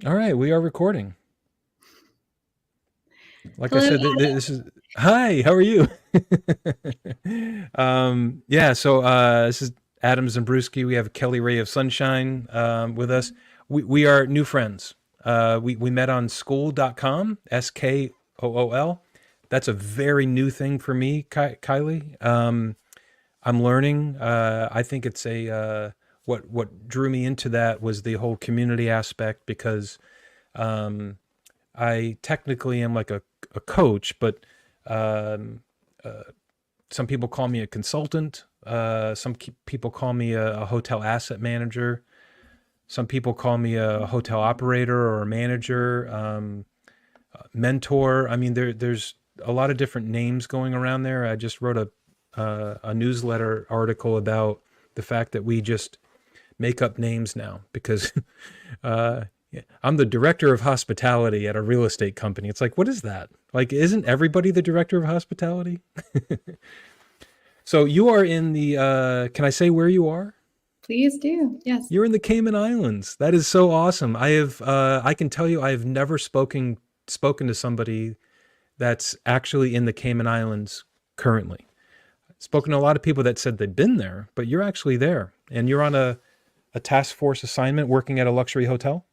All right, we are recording. Like I Hello. said, this is hi. How are you? Yeah. This is Adam Zembruski. We have Kelly Ray of Sunshine with us. We are new friends. We met on school.com, SKOOL. That's a very new thing for me, Kylie. I'm learning. I think it's what drew me into that was the whole community aspect because um, I technically am like a coach, but um, uh, some people call me a consultant. People call me a hotel asset manager. Some people call me a hotel operator or a manager, mentor. I mean, there's a lot of different names going around there. I just wrote a newsletter article about the fact that we just make up names now because yeah, I'm the director of hospitality at a real estate company. It's like, what is that? Like, isn't everybody the director of hospitality? So you are in the, can I say where you are? Please do. Yes. You're in the Cayman Islands. That is so awesome. I can tell you, I have never spoken to somebody that's actually in the Cayman Islands currently. Spoken to a lot of people that said they've been there, but you're actually there and you're on a task force assignment working at a luxury hotel.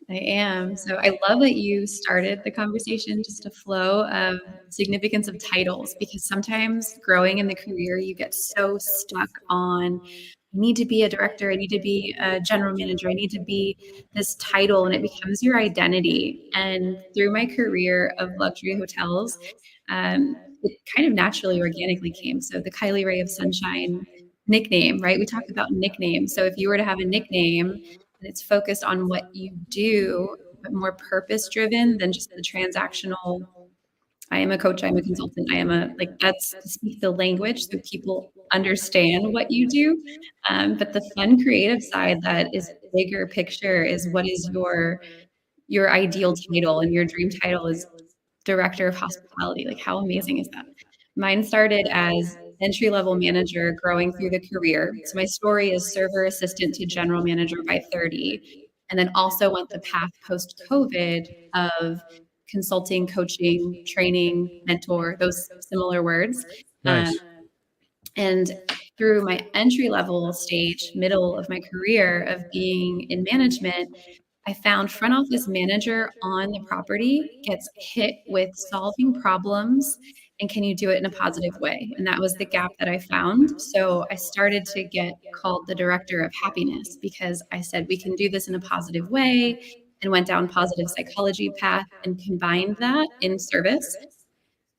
I am. So I love that you started the conversation just a flow of significance of titles because sometimes growing in the career, you get so stuck on I need to be a director, I need to be a general manager, I need to be this title, and it becomes your identity. And through my career of luxury hotels, it kind of naturally, organically came. So the Kylie Ray of Sunshine nickname, right? We talk about nicknames. So if you were to have a nickname, and it's focused on what you do, but more purpose driven than just the transactional. I am a coach, I'm a consultant, I am a like that's to speak the language so people understand what you do. But the fun creative side that is bigger picture is what is your ideal title, and your dream title is director of hospitality. Like, how amazing is that? Mine started as entry level manager growing through the career. So my story is server assistant to general manager by 30, and then also went the path post COVID of consulting, coaching, training, mentor, those similar words. Um, Nice. and through my entry level stage, middle of my career of being in management, I found front office manager on the property gets hit with solving problems, and can you do it in a positive way? And that was the gap that I found. So I started to get called the director of happiness because I said we can do this in a positive way, and went down positive psychology path and combined that in service.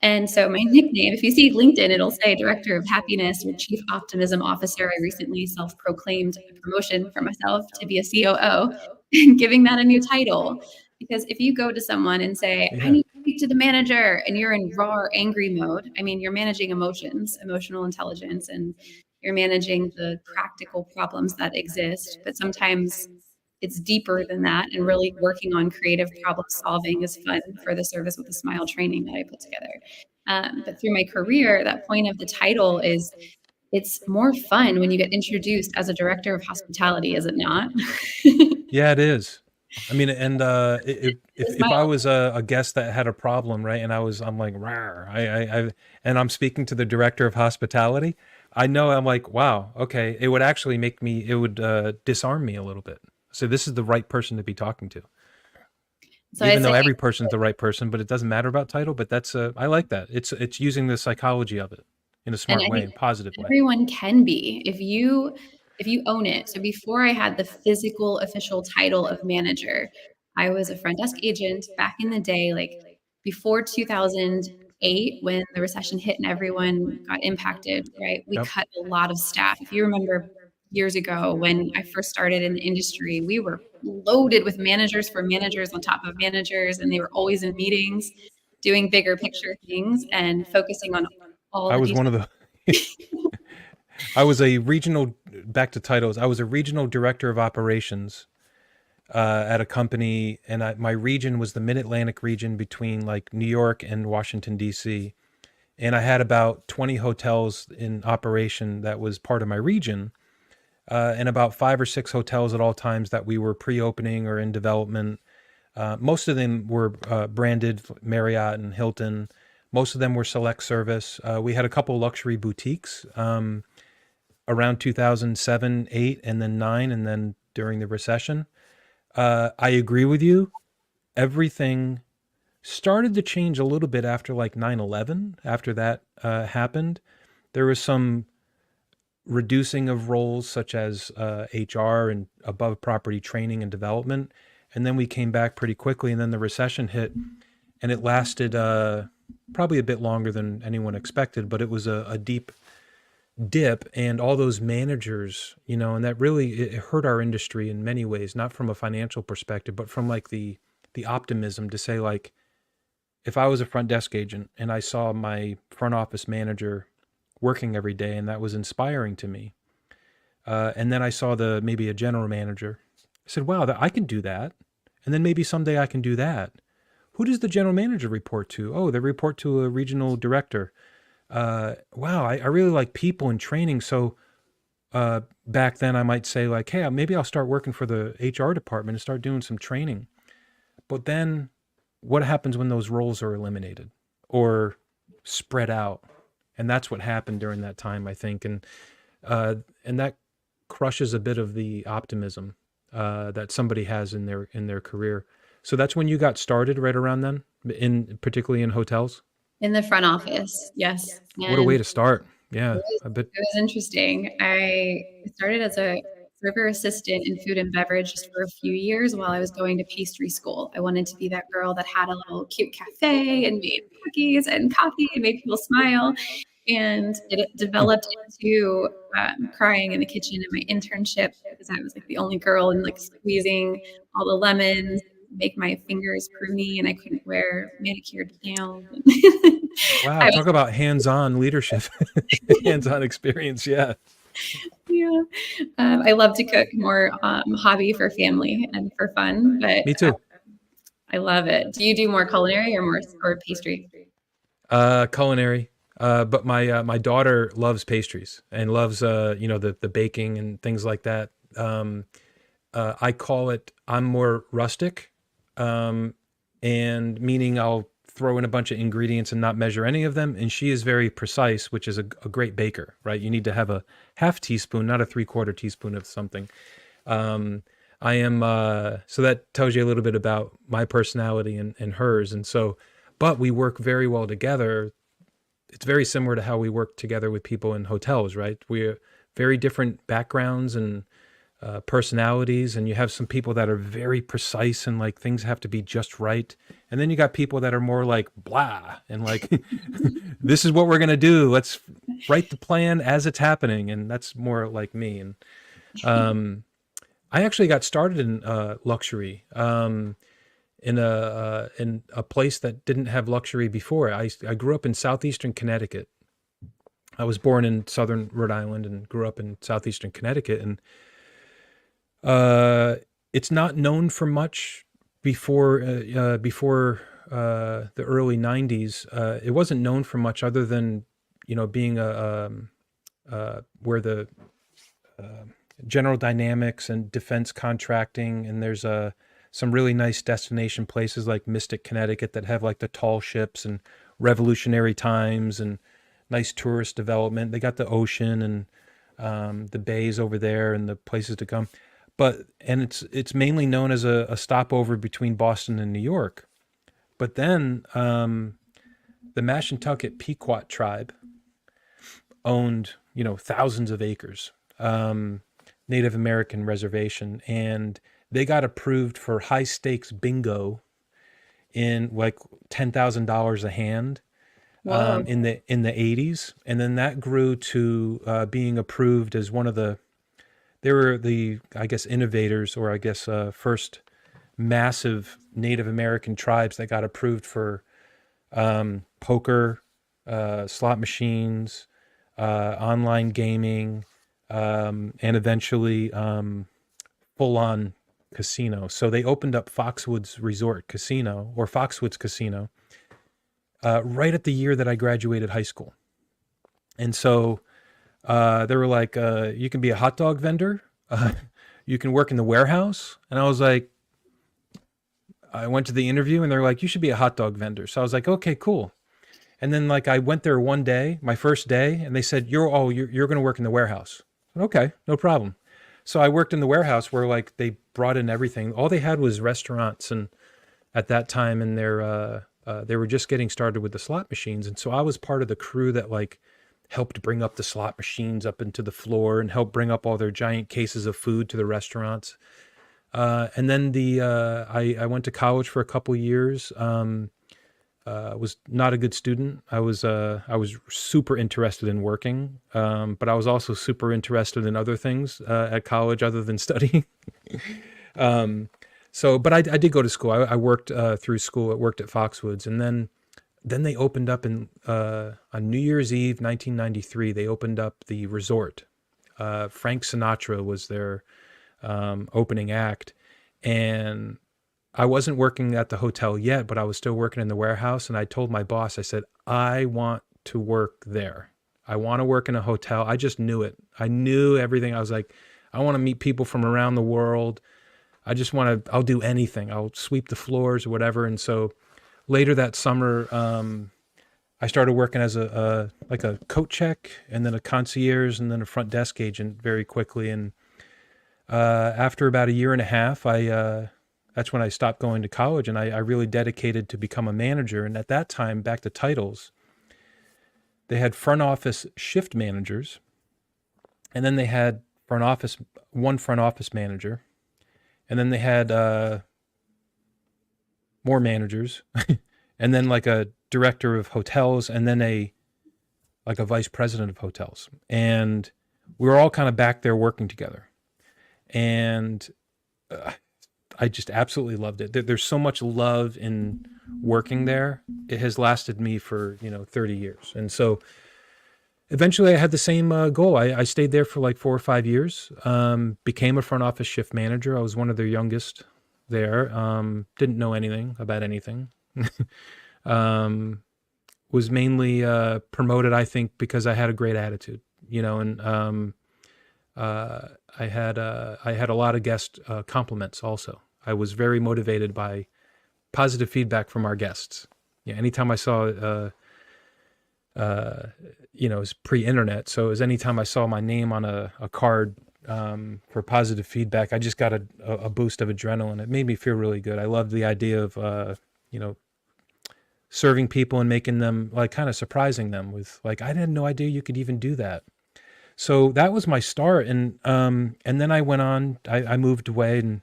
And so my nickname, if you see LinkedIn, it'll say Director of Happiness or Chief Optimism Officer. I recently self-proclaimed a promotion for myself to be a COO and giving that a new title. Because if you go to someone and say, I Yeah. need to speak to the manager, and you're in raw angry mode, I mean, you're managing emotions, emotional intelligence, and you're managing the practical problems that exist. But sometimes it's deeper than that, and really working on creative problem solving is fun for the service with a smile training that I put together. But through my career, that point of the title is it's more fun when you get introduced as a director of hospitality, is it not? Yeah, it is. I mean, and The if I smile. was a guest that had a problem, right, and I'm like, rawr, and I'm speaking to the director of hospitality, I know I'm like, wow, okay, it would actually make me, it would disarm me a little bit. So this is the right person to be talking to, So I even though say every person's the right person, but it doesn't matter about title. But that's I like that. It's using the psychology of it in a and smart I way, think in a positive way. everyone can be if you own it. So before I had the physical official title of manager, I was a front desk agent back in the day, like before 2008 when the recession hit and everyone got impacted, right? We Yep. cut a lot of staff. If you remember years ago when I first started in the industry, we were loaded with managers for managers on top of managers, and they were always in meetings doing bigger picture things and focusing on all I the was one details. of the I was a regional, back to titles. I was a regional director of operations at a company, and my region was the Mid Atlantic region between like New York and Washington D.C. And I had about 20 hotels in operation that was part of my region, and about 5 or 6 hotels at all times that we were pre-opening or in development. Most of them were branded Marriott and Hilton. Most of them were select service. We had a couple luxury boutiques around 2007, 8, and then 9, and then during the recession. I agree with you. Everything started to change a little bit after like 9/11. After that happened, there was some reducing of roles such as HR and above property training and development. And then we came back pretty quickly, and then the recession hit, and it lasted probably a bit longer than anyone expected, but it was a deep dip, and all those managers, and that really it hurt our industry in many ways, not from a financial perspective, but from like the optimism to say, like, if I was a front desk agent and I saw my front office manager working every day, and that was inspiring to me, and then I saw maybe a general manager, I said, wow, I can do that, and then maybe someday I can do that. Who does the general manager report to? Oh, they report to a regional director. Wow, I really like people and training. So back then I might say like, hey, maybe I'll start working for the HR department and start doing some training. But then what happens when those roles are eliminated or spread out? And that's what happened during that time, I think. And that crushes a bit of the optimism that somebody has in their career. So that's when you got started, right around then, particularly in hotels? In the front office, yes. What a And way to start. Yeah, I bet. it was interesting. I started as a server assistant in food and beverage just for a few years while I was going to pastry school. I wanted to be that girl that had a little cute cafe and made cookies and coffee and made people smile. And it developed into crying in the kitchen in my internship because I was like the only girl and like squeezing all the lemons, make my fingers pruny, and I couldn't wear manicured nails. Wow, I talk about hands-on leadership, hands-on experience. Yeah, Yeah. I love to cook, more hobby for family and for fun, but me too. I love it. Do you do more culinary or pastry? Culinary. But my daughter loves pastries and loves the baking and things like that. I call it, I'm more rustic, and meaning I'll throw in a bunch of ingredients and not measure any of them. And she is very precise, which is a great baker, right? You need to have a half teaspoon, not a 3/4 teaspoon of something. I am, so that tells you a little bit about my personality and hers. And so, but we work very well together. It's very similar to how we work together with people in hotels, right? We're very different backgrounds and personalities, and you have some people that are very precise and like things have to be just right, and then you got people that are more like blah and like this is what we're gonna do. Let's write the plan as it's happening, and that's more like me. And I actually got started in luxury in a place that didn't have luxury before. I grew up in southeastern Connecticut. I was born in southern Rhode Island and grew up in southeastern Connecticut, and it's not known for much before the early '90s. It wasn't known for much other than being where the General Dynamics and defense contracting, and there's some really nice destination places like Mystic, Connecticut that have like the tall ships and revolutionary times and nice tourist development. They got the ocean and the bays over there and the places to come. And it's mainly known as a stopover between Boston and New York. But then the Mashantucket Pequot tribe owned, thousands of acres, Native American reservation, and they got approved for high stakes bingo in like $10,000 a hand in the '80s, and then that grew to being approved as one of the. They were the, I guess, innovators, or I guess first massive Native American tribes that got approved for poker, slot machines, online gaming, and eventually full-on casino. So they opened up Foxwoods Resort Casino, or Foxwoods Casino, right at the year that I graduated high school. And so they were like, you can be a hot dog vendor. You can work in the warehouse. And I was like, I went to the interview and they're like, you should be a hot dog vendor. So I was like, okay, cool. And then like I went there one day, my first day, and they said, you're going to work in the warehouse. I said, okay, no problem. So I worked in the warehouse where like they brought in everything. All they had was restaurants, and at that time, and they were just getting started with the slot machines. And so I was part of the crew that like helped bring up the slot machines up into the floor and helped bring up all their giant cases of food to the restaurants. And then I went to college for a couple years. Was not a good student. I was super interested in working, but I was also super interested in other things at college other than studying. But I did go to school. I worked through school. I worked at Foxwoods, and then they opened up on New Year's Eve, 1993. They opened up the resort. Frank Sinatra was their opening act, and I wasn't working at the hotel yet, but I was still working in the warehouse. And I told my boss, I said, I want to work there. I want to work in a hotel. I just knew it. I knew everything. I was like, I want to meet people from around the world. I'll do anything. I'll sweep the floors or whatever. And so later that summer, I started working as a coat check, and then a concierge, and then a front desk agent very quickly. And after about a year and a half, that's when I stopped going to college, and I really dedicated to become a manager. And at that time, back to titles, they had front office shift managers, and then they had one front office manager, and then they had more managers, and then like a director of hotels, and then a vice president of hotels. And we were all kind of back there working together. And I just absolutely loved it. There's so much love in working there. It has lasted me for, 30 years. And so eventually I had the same goal. I stayed there for like 4 or 5 years, became a front office shift manager. I was one of their youngest there. Didn't know anything about anything. Was mainly promoted, I think, because I had a great attitude, and I had a lot of guest compliments also. I was very motivated by positive feedback from our guests. Yeah, anytime I saw, it was pre-internet, so it was anytime I saw my name on a card for positive feedback, I just got a boost of adrenaline. It made me feel really good. I loved the idea of, serving people and making them, like, kind of surprising them with, like, I had no idea you could even do that. So that was my start. And then I went on, I moved away and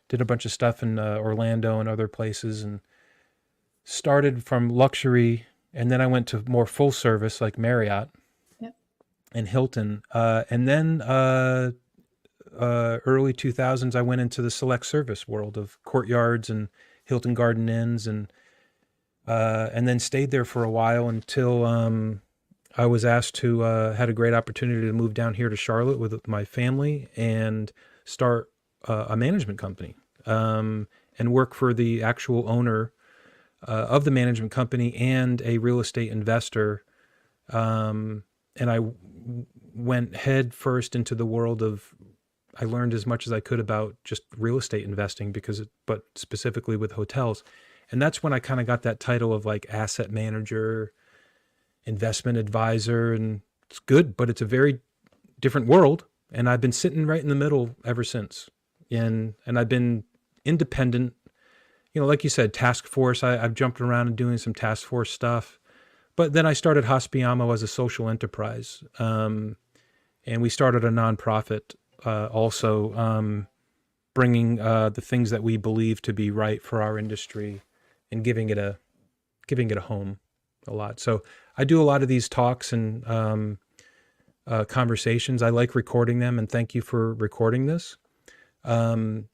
did a bunch of stuff in Orlando and other places, and started from luxury. And then I went to more full service, like Marriott. Yep. And Hilton. And then early 2000s, I went into the select service world of Courtyards and Hilton Garden Inns, and then stayed there for a while until I was asked to, had a great opportunity to move down here to Charlotte with my family and start a management company, and work for the actual owner of the management company and a real estate investor. And I went head first into the world of, I learned as much as I could about just real estate investing but specifically with hotels. And that's when I kind of got that title of like asset manager, investment advisor, and it's good, but it's a very different world. And I've been sitting right in the middle ever since. And I've been independent, like you said, task force. I've jumped around and doing some task force stuff, but then I started Hospiamo as a social enterprise. And we started a nonprofit, also, bringing the things that we believe to be right for our industry and giving it a home a lot. So I do a lot of these talks and conversations. I like recording them, and thank you for recording this. And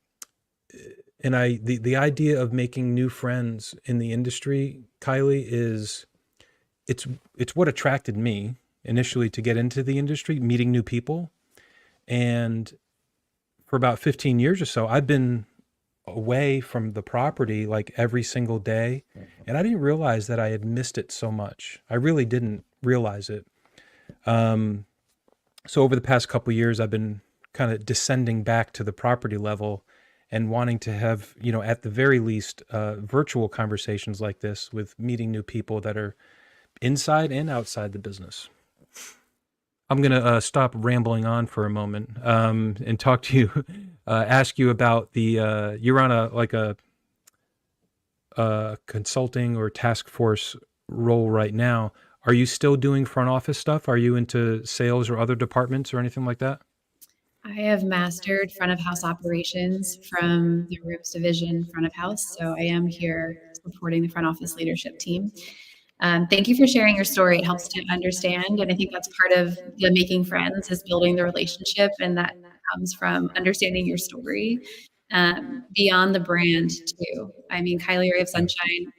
the idea of making new friends in the industry, Kylie, it's what attracted me initially to get into the industry, meeting new people. And for about 15 years or so, I've been away from the property like every single day. And I didn't realize that I had missed it so much. I really didn't realize it. So over the past couple of years, I've been kind of descending back to the property level and wanting to have, at the very least, virtual conversations like this with meeting new people that are inside and outside the business. I'm going to stop rambling on for a moment and talk to you, ask you about you're on a consulting or task force role right now. Are you still doing front office stuff? Are you into sales or other departments or anything like that? I have mastered front of house operations from the rooms division front of house. So I am here supporting the front office leadership team. Thank you for sharing your story. It helps to understand. And I think that's part of the making friends is building the relationship. And that comes from understanding your story beyond the brand too. I mean, Kylie Ray of Sunshine,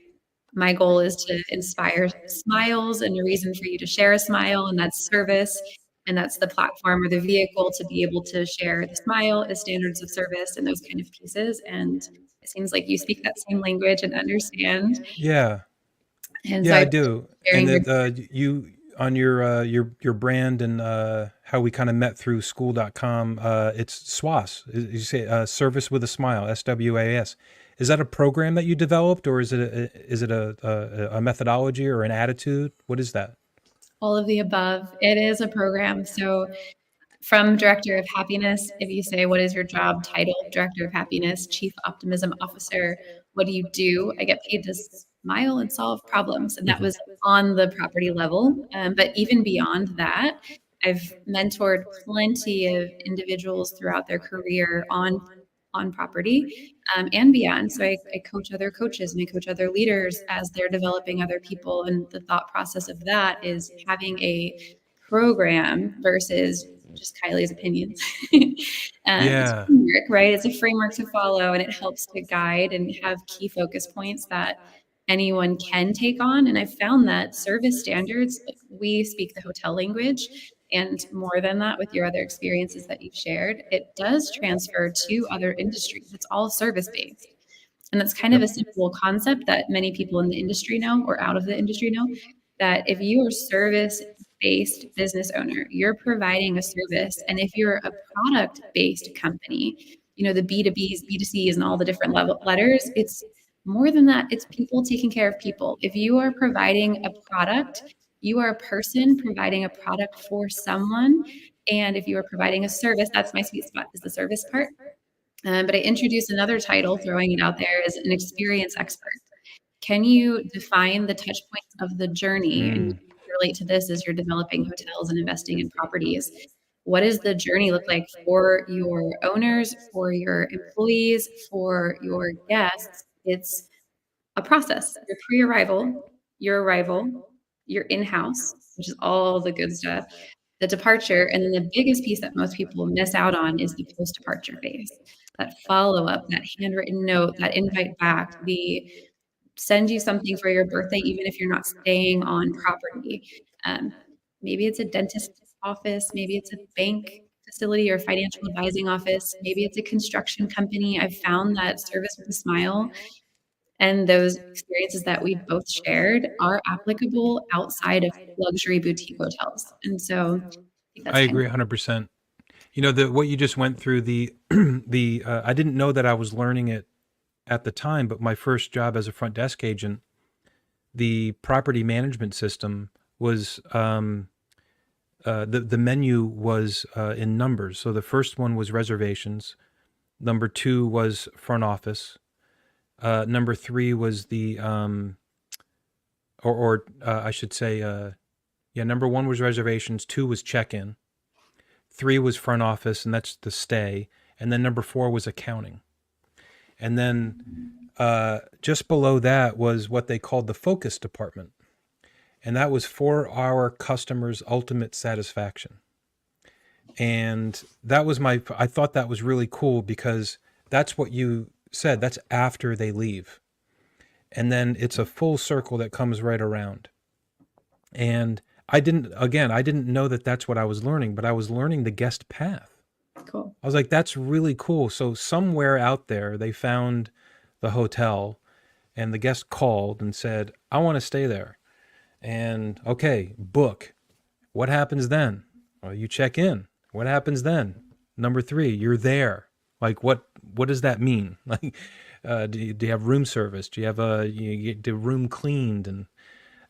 my goal is to inspire smiles and a reason for you to share a smile, and that's service. And that's the platform or the vehicle to be able to share the smile, the standards of service, and those kind of pieces. And it seems like you speak that same language and understand. Yeah. And so Yeah, I I appreciate do. And sharing your you on your brand and how we kind of met through school.com, it's SWAS. You say service with a smile, SWAS. Is that a program that you developed, or is it a methodology or an attitude? What is that? all of the above. It is a program. So from Director of Happiness, if you say, what is your job title? Director of Happiness, Chief Optimism Officer. What do you do? I get paid to smile and solve problems. And that Mhm. was on the property level. But even beyond that, I've mentored plenty of individuals throughout their career on property and beyond. So I coach other coaches and I coach other leaders as they're developing other people. And the thought process of that is having a program versus just Kylie's opinions. It's a Yeah. framework, right? It's a framework to follow and it helps to guide and have key focus points that anyone can take on. And I've found that service standards, like we speak the hotel language, and more than that, with your other experiences that you've shared, it does transfer to other industries. It's all service based. And that's kind of Yep. a simple concept that many people in the industry know or out of the industry know that if you are service based business owner, you're providing a service. And if you're a product based company, the B2Bs, B2Cs, and all the different letters, it's more than that. It's people taking care of people. If you are providing a product, you are a person providing a product for someone. And if you are providing a service, that's my sweet spot is the service part. But I introduced another title, throwing it out there, as an experience expert. Can you define the touch points of the journey? And you Mm. can relate to this as you're developing hotels and investing in properties. What does the journey look like for your owners, for your employees, for your guests? It's a process. Your pre-arrival, your arrival, your in-house, which is all the good stuff, the departure, and then the biggest piece that most people miss out on is the post-departure phase. That follow-up, that handwritten note, that invite back, the send you something for your birthday, even if you're not staying on property. Um, Maybe it's a dentist's office, maybe it's a bank facility or financial advising office, maybe it's a construction company. I've found that service with a smile and those experiences that we both shared are applicable outside of luxury boutique hotels. And so I think I that's kind of agree 100%. What you just went through, I didn't know that I was learning it at the time, but my first job as a front desk agent, the property management system was the menu was in numbers. So the first one was reservations. Number two was front office. Number three was I should say, yeah. Number one was reservations. Two was check-in. Three was front office, and that's the stay. And then number four was accounting. And then just below that was what they called the focus department. And that was for our customers' ultimate satisfaction. And I thought that was really cool because that's what you said. That's after they leave. And then it's a full circle that comes right around. And I didn't know that that's what I was learning, but I was learning the guest path. cool. I was like, that's really cool. So somewhere out there, they found the hotel and the guest called and said, I want to stay there. And okay, book. What happens then? Well, you check in. What happens then? Number three, you're there. Like what does that mean? Like, do you have room service? Do you have you get the room cleaned? And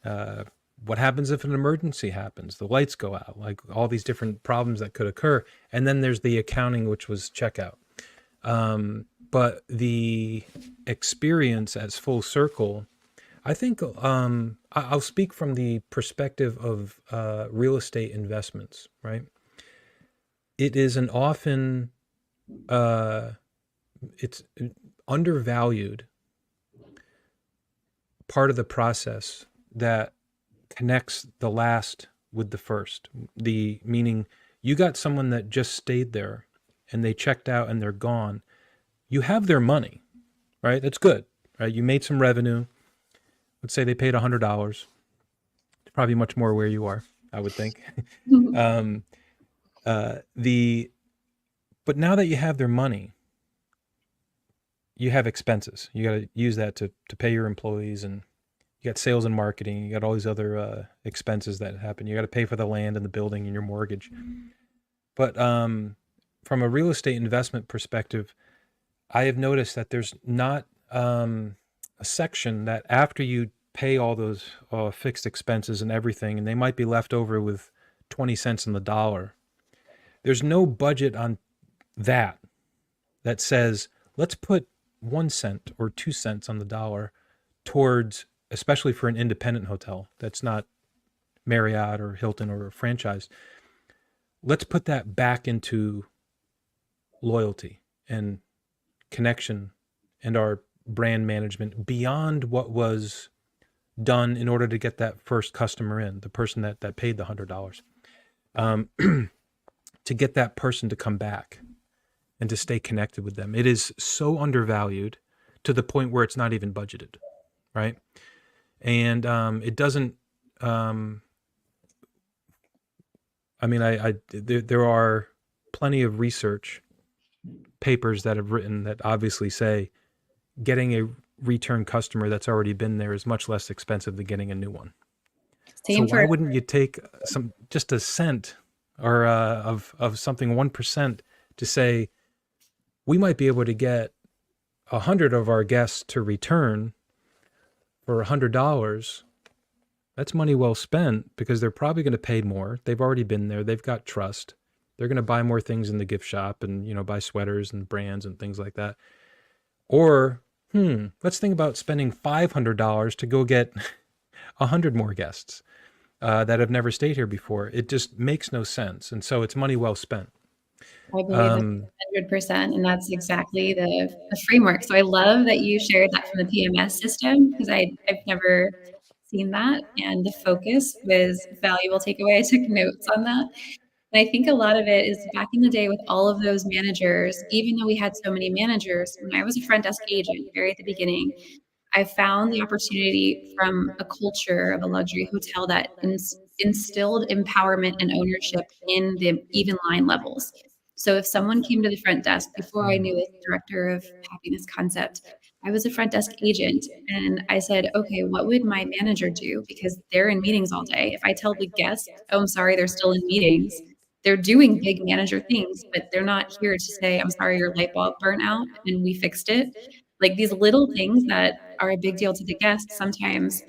uh, what happens if an emergency happens? The lights go out, like all these different problems that could occur. And then there's the accounting, which was checkout. But the experience as full circle, I think I'll speak from the perspective of real estate investments, right? It is an often, uh, it's undervalued part of the process that connects the last with the first. The meaning you got someone that just stayed there and they checked out and they're gone. You have their money, right? That's good, right? You made some revenue. Let's say they paid $100. It's probably much more where you are, I would think. um, the but now that you have their money, you have expenses. You got to use that to pay your employees, and you got sales and marketing. You got all these other expenses that happen. You got to pay for the land and the building and your mortgage. But from a real estate investment perspective, I have noticed that there's not a section that after you pay all those fixed expenses and everything, and they might be left over with 20 cents on the dollar. There's no budget on that that says, let's put 1 cent or 2 cents on the dollar towards, especially for an independent hotel that's not Marriott or Hilton or a franchise. Let's put that back into loyalty and connection and our brand management beyond what was done in order to get that first customer in, the person that paid the $100, to get that person to come back and to stay connected with them. It is so undervalued to the point where it's not even budgeted, right? And it doesn't. I mean, there are plenty of research papers that have written that obviously say getting a return customer that's already been there is much less expensive than getting a new one. So Same why for wouldn't you take just a cent or of something 1% to say we might be able to get 100 of our guests to return for $100? That's money well spent because they're probably going to pay more. They've already been there. They've got trust. They're going to buy more things in the gift shop and buy sweaters and brands and things like that. Or let's think about spending $500 to go get 100 more guests that have never stayed here before. It just makes no sense. And so it's money well spent. I believe it's 100%, and that's exactly the framework. So I love that you shared that from the PMS system because I've never seen that, and the focus was valuable takeaway. I took notes on that. And I think a lot of it is back in the day with all of those managers, even though we had so many managers, when I was a front desk agent very at the beginning, I found the opportunity from a culture of a luxury hotel that instilled empowerment and ownership in the even line levels. So if someone came to the front desk before I knew the director of happiness concept, I was a front desk agent and I said, okay, what would my manager do? Because they're in meetings all day. If I tell the guest, oh, I'm sorry, they're still in meetings, they're doing big manager things, but they're not here to say, I'm sorry, your light bulb burnt out and we fixed it. Like these little things that are a big deal to the guests. Sometimes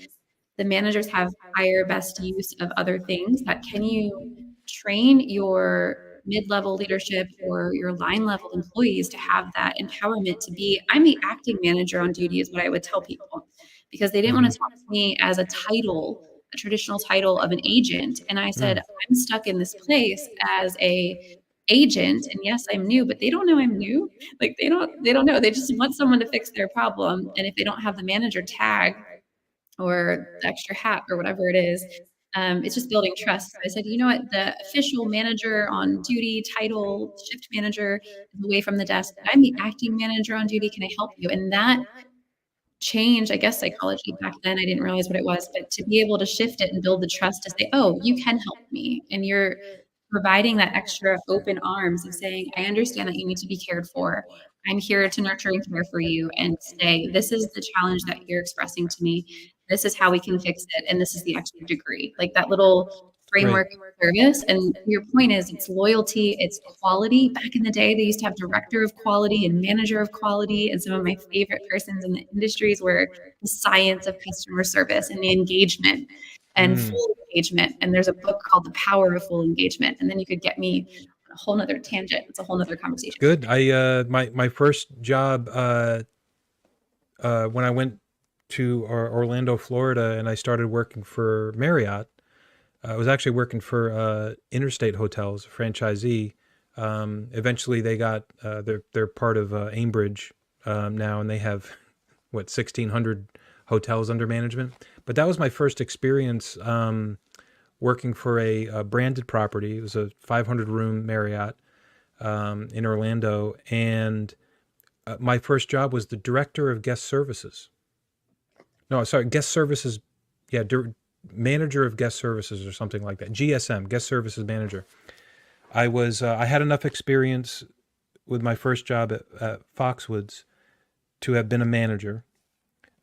the managers have higher best use of other things that can you train your mid-level leadership or your line level employees to have that empowerment to be, I'm the acting manager on duty is what I would tell people because they didn't want to talk to me as a title, a traditional title of an agent. And I said, I'm stuck in this place as a agent. And yes, I'm new, but they don't know I'm new. Like they don't know. They just want someone to fix their problem. And if they don't have the manager tag or the extra hat or whatever it is, it's just building trust. So I said, you know what, the official manager on duty title, shift manager is away from the desk. I'm the acting manager on duty. Can I help you? And that changed, I guess, psychology back then. I didn't realize what it was, but to be able to shift it and build the trust to say, oh, you can help me. And you're providing that extra open arms of saying, I understand that you need to be cared for. I'm here to nurture and care for you and say, this is the challenge that you're expressing to me. This is how we can fix it. And this is the extra degree. Like that little Right. framework of service. And your point is it's loyalty, it's quality. Back in the day, they used to have director of quality and manager of quality. And some of my favorite persons in the industries were the science of customer service and the engagement and Mm. full engagement. And there's a book called The Power of Full Engagement. And then you could get me on a whole nother tangent. It's a whole nother conversation. Good. My first job when I went to Orlando, Florida, and I started working for Marriott. I was actually working for Interstate Hotels, a franchisee. Eventually, they got they're part of Aimbridge now, and they have what 1,600 hotels under management. But that was my first experience working for a branded property. It was a 500 room Marriott in Orlando, and my first job was the director of guest services. No, sorry, guest services. Yeah, manager of guest services or something like that. GSM, guest services manager. I had enough experience with my first job at Foxwoods to have been a manager.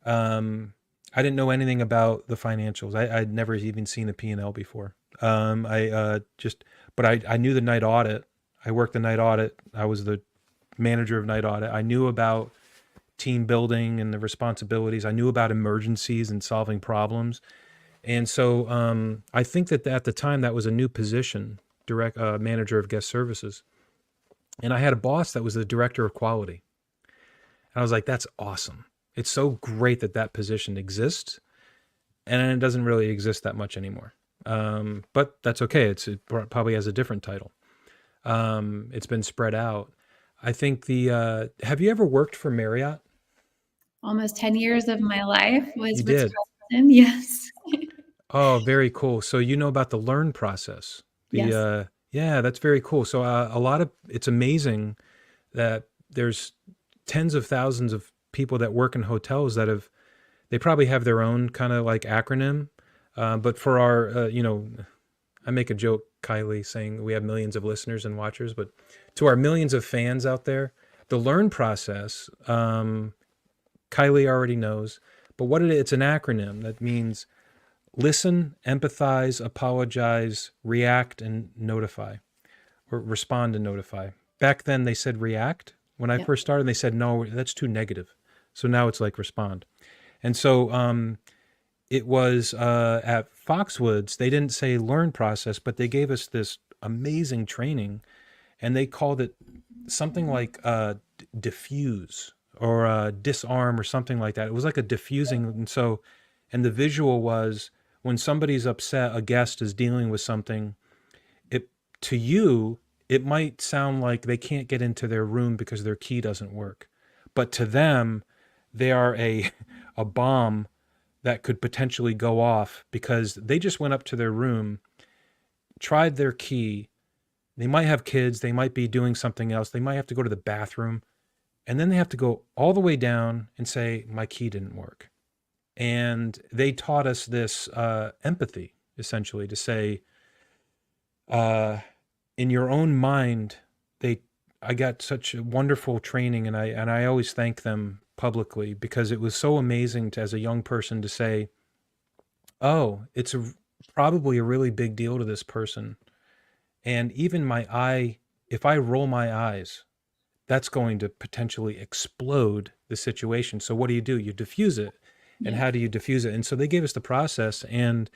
I didn't know anything about the financials. I'd never even seen a P&L before. But I knew the night audit. I worked the night audit. I was the manager of night audit. I knew about team building and the responsibilities. I knew about emergencies and solving problems. And so I think that at the time that was a new position, direct manager of guest services. And I had a boss that was the director of quality. And I was like, that's awesome. It's so great that that position exists. And it doesn't really exist that much anymore. But that's okay. It probably has a different title. It's been spread out. I think have you ever worked for Marriott? Almost 10 years of my life was You Ritz did. Carlton. Yes. Oh, very cool. So you know about the learn process. Yes. Yeah, that's very cool. So it's amazing that there's tens of thousands of people that work in hotels they probably have their own kind of like acronym. But for our, I make a joke, Kylie, saying we have millions of listeners and watchers, but to our millions of fans out there, the learn process, Kylie already knows, but it's an acronym that means listen, empathize, apologize, react, and notify, or respond and notify. Back then they said react. When I Yep. first started, they said, no, that's too negative. So now it's like respond. And so it was at Foxwoods, they didn't say learn process, but they gave us this amazing training, and they called it something like diffuse or disarm or something like that. It was like a diffusing. And the visual was when somebody's upset, a guest is dealing with something, to you, it might sound like they can't get into their room because their key doesn't work. But to them, they are a bomb that could potentially go off because they just went up to their room, tried their key. They might have kids. They might be doing something else. They might have to go to the bathroom. And then they have to go all the way down and say, my key didn't work. And they taught us this empathy, essentially, to say, in your own mind, I got such a wonderful training, and I always thank them publicly because it was so amazing as a young person to say, oh, it's probably a really big deal to this person. And even if I roll my eyes, that's going to potentially explode the situation. So what do? You diffuse it. And Yeah. how do you diffuse it? And so they gave us the process, and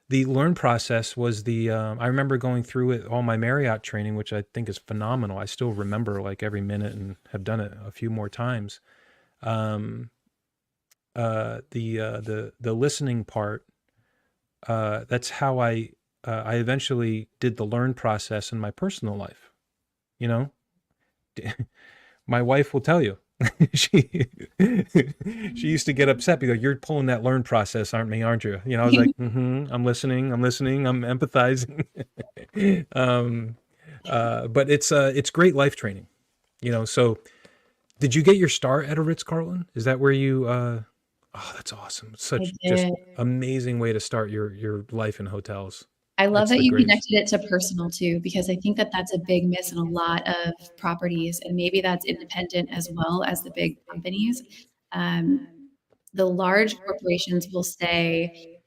the learn process was I remember going through it, all my Marriott training, which I think is phenomenal. I still remember like every minute and have done it a few more times. The listening part, that's how I eventually did the learn process in my personal life. You know, my wife will tell you. she she used to get upset because you're pulling that learn process, aren't you? I was like, I'm listening, I'm empathizing. But it's great life training, so did you get your start at a Ritz-Carlton? Is that where you oh, that's awesome. I Such just did. amazing way to start your life in hotels. I love That's that the you greatest. connected it to personal too, because I think that that's a big miss in a lot of properties, and maybe that's independent as well as the big companies. Um, the large corporations will say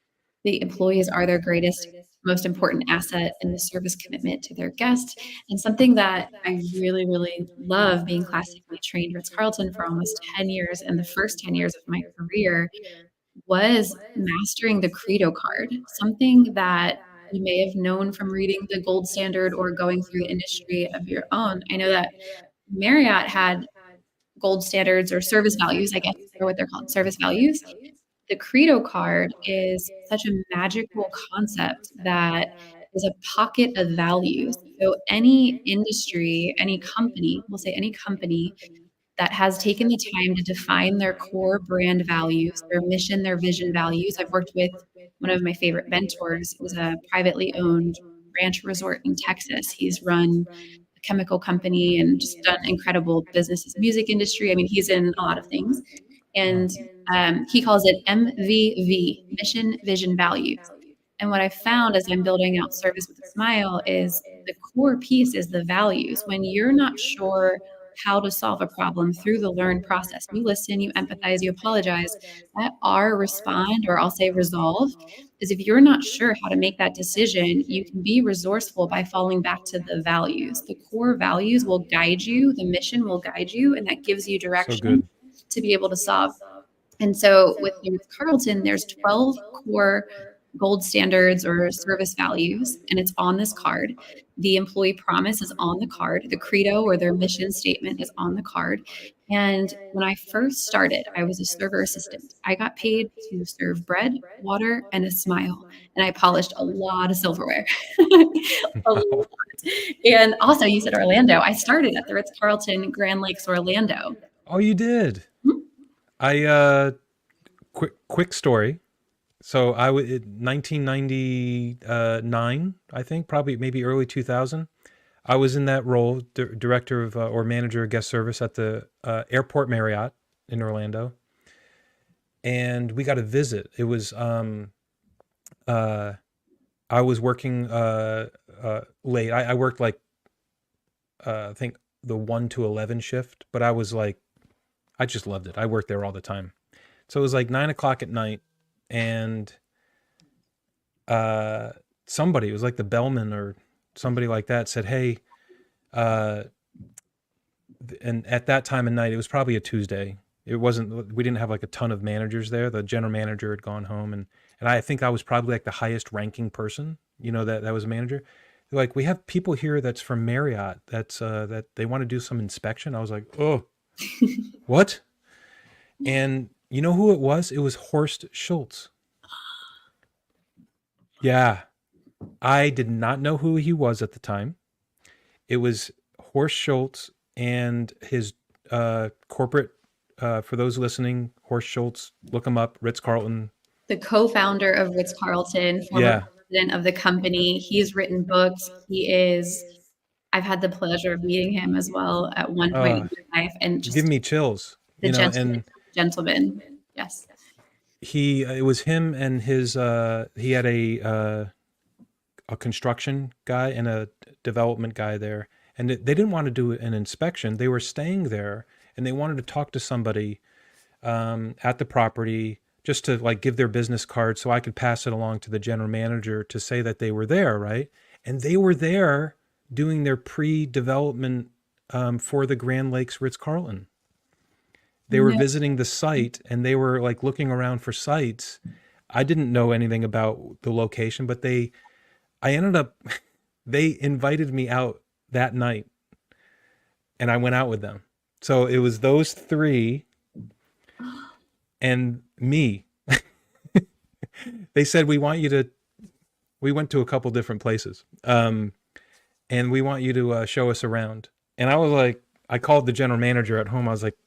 the employees are their greatest most important asset in the service commitment to their guests. And something that I really, really love, being classically trained Ritz-Carlton for almost 10 years, and the first 10 years of my career was mastering the Credo card, something that you may have known from reading the gold standard or going through the industry of your own. I know that Marriott had gold standards or service values, I guess, are what they're called, service values. The Credo card is such a magical concept that is a pocket of values. So any industry, any company, we'll say any company that has taken the time to define their core brand values, their mission, their vision values. I've worked with one of my favorite mentors. It was a privately owned ranch resort in Texas. He's run a chemical company and just done incredible business in the music industry. I mean, he's in a lot of things. And he calls it MVV, mission, vision, values. And what I found as I'm building out Service with a Smile is the core piece is the values. When you're not sure how to solve a problem through the learn process, you listen, you empathize, you apologize, that R, respond, or I'll say resolve, is if you're not sure how to make that decision, you can be resourceful by falling back to the values. The core values will guide you, the mission will guide you, and that gives you So direction good. to be able to solve. And so with Carlton, there's 12 core gold standards or service values, and it's on this card. The employee promise is on the card. The credo or their mission statement is on the card. And when I first started, I was a server assistant. I got paid to serve bread, water, and a smile. And I polished a lot of silverware. A lot. And also, you said Orlando. I started at the Ritz-Carlton Grand Lakes, Orlando. Oh, you did. Hmm? I quick story. So I was in 1999, I think, probably maybe early 2000. I was in that role, director of or manager of guest service at the Airport Marriott in Orlando, and we got a visit. It was I was working late. I worked like I think the 1 to 11 shift, but I was like, I just loved it. I worked there all the time. So it was like 9 o'clock at night, and somebody, it was like the bellman or somebody like that, said, "Hey," and at that time of night, it was probably a Tuesday. It wasn't. We didn't have like a ton of managers there. The general manager had gone home, and I think I was probably like the highest ranking person, that was a manager. They're like, "We have people here that's from Marriott. That they want to do some inspection." I was like, "Oh, what?" And you know who it was? It was Horst Schultz. Yeah. I did not know who he was at the time. It was Horst Schultz and his corporate, for those listening, Horst Schultz, look him up, Ritz-Carlton. The co-founder of Ritz-Carlton, former president of the company. He's written books. I've had the pleasure of meeting him as well at one point in my life, and just give me chills. the gentleman. Yes. It was him and his, he had a construction guy and a development guy there, and they didn't want to do an inspection. They were staying there, and they wanted to talk to somebody at the property, just to like give their business card so I could pass it along to the general manager to say that they were there, right? And they were there doing their pre-development for the Grand Lakes Ritz-Carlton. They were visiting the site, and they were like looking around for sites. I didn't know anything about the location, but they invited me out that night, and I went out with them. So it was those three and me. They said, we went to a couple different places, and we want you to show us around. And I was like, I called the general manager at home. I was like,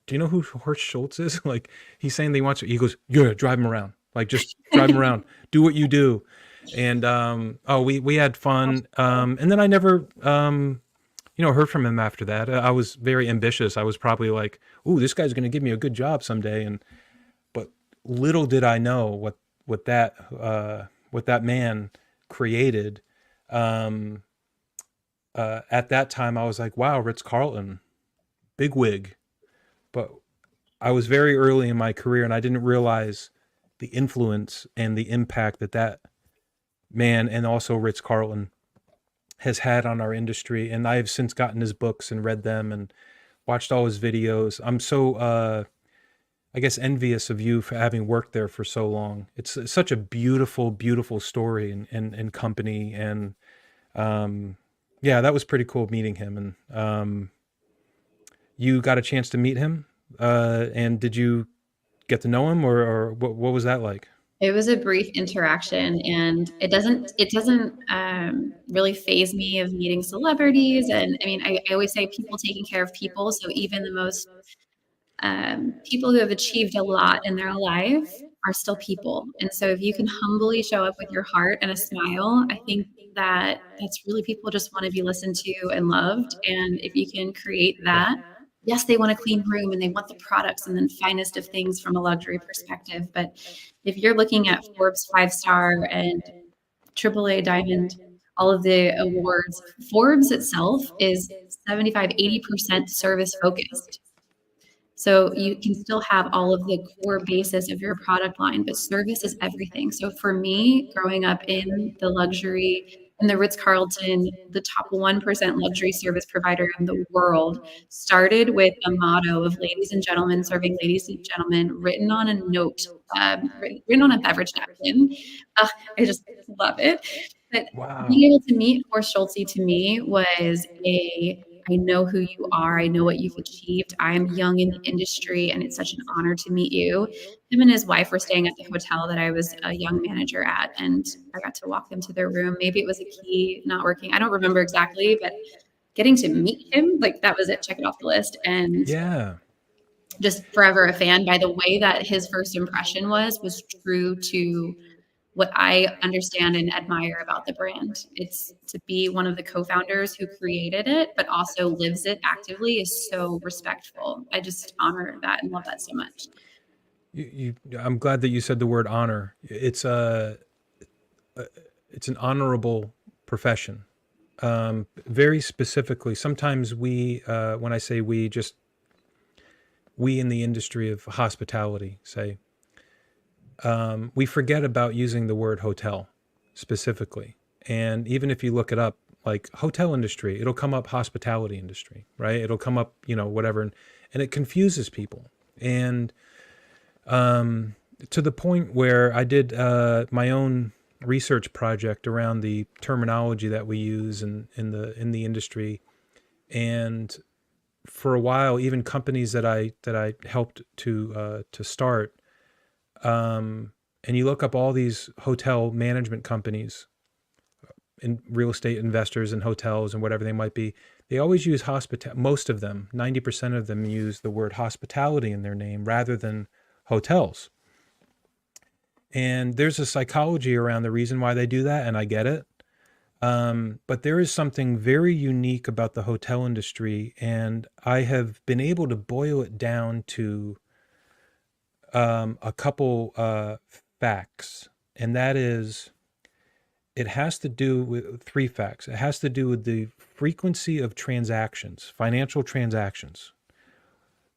"Do you know who Horst Schultz is?" Like, he's saying they want you. He goes, "Yeah, drive him around. Like, just drive him around. Do what you do." And we had fun. And then I never heard from him after that. I was very ambitious. I was probably like, "Ooh, this guy's going to give me a good job someday." But little did I know what that man created. At that time, I was like, "Wow, Ritz-Carlton, big wig." But I was very early in my career, and I didn't realize the influence and the impact that man, and also Ritz-Carlton has had on our industry. And I have since gotten his books and read them and watched all his videos. I'm so, I guess, envious of you for having worked there for so long. It's such a beautiful, beautiful story and company. And yeah, that was pretty cool meeting him. And you got a chance to meet him. And did you get to know him, or what was that like? It was a brief interaction, and it doesn't really phase me of meeting celebrities. And I mean, I always say people taking care of people. So even the most people who have achieved a lot in their life are still people. And so if you can humbly show up with your heart and a smile, I think that that's really people just want to be listened to and loved. And if you can create Yeah. that, yes, they want a clean room and they want the products and the finest of things from a luxury perspective. But if you're looking at Forbes 5-star and AAA Diamond, all of the awards, Forbes itself is 75-80% service focused. So you can still have all of the core basis of your product line, but service is everything. So for me, growing up in the luxury, in the Ritz-Carlton, the top 1% luxury service provider in the world, started with a motto of ladies and gentlemen serving ladies and gentlemen written on a note, written on a beverage napkin. I just love it. But Wow. being able to meet Horst Schulze to me was I know who you are. I know what you've achieved. I am young in the industry, and it's such an honor to meet you. Him and his wife were staying at the hotel that I was a young manager at, and I got to walk them to their room. Maybe it was a key not working. I don't remember exactly, but getting to meet him, like that was it. Check it off the list. And Yeah. just forever a fan by the way that his first impression was true to what I understand and admire about the brand. It's to be one of the co-founders who created it, but also lives it actively is so respectful. I just honor that and love that so much. I'm glad that you said the word honor. It's an honorable profession. Very specifically, sometimes when I say we, just we in the industry of hospitality, say, we forget about using the word hotel specifically. And even if you look it up, like hotel industry, it'll come up hospitality industry, right? It'll come up, whatever. And it confuses people. And to the point where I did my own research project around the terminology that we use in the industry. And for a while, even companies that I helped to start, and you look up all these hotel management companies and real estate investors and hotels and whatever they might be, they always use most of them, 90% of them use the word hospitality in their name rather than hotels. And there's a psychology around the reason why they do that, and I get it. But there is something very unique about the hotel industry, and I have been able to boil it down to a couple facts, and that is it has to do with three facts. It has to do with the frequency of transactions, financial transactions,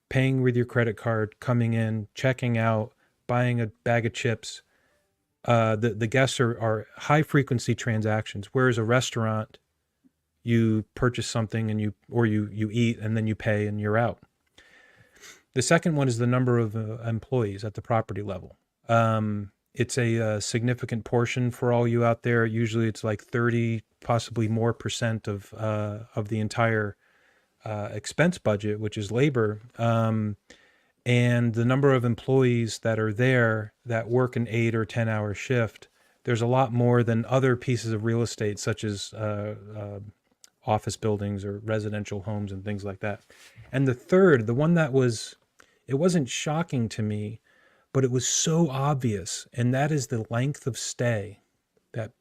paying with your credit card, coming in, checking out, buying a bag of chips. The guests are high frequency transactions, whereas a restaurant, you purchase something and you eat and then you pay and you're out. The second one is the number of employees at the property level. It's a significant portion for all you out there. Usually it's like 30, possibly more percent of the entire expense budget, which is labor. And the number of employees that are there that work an 8 or 10-hour shift, there's a lot more than other pieces of real estate, such as office buildings or residential homes and things like that. And the third, the one that it wasn't shocking to me, but it was so obvious, and that is the length of stay. That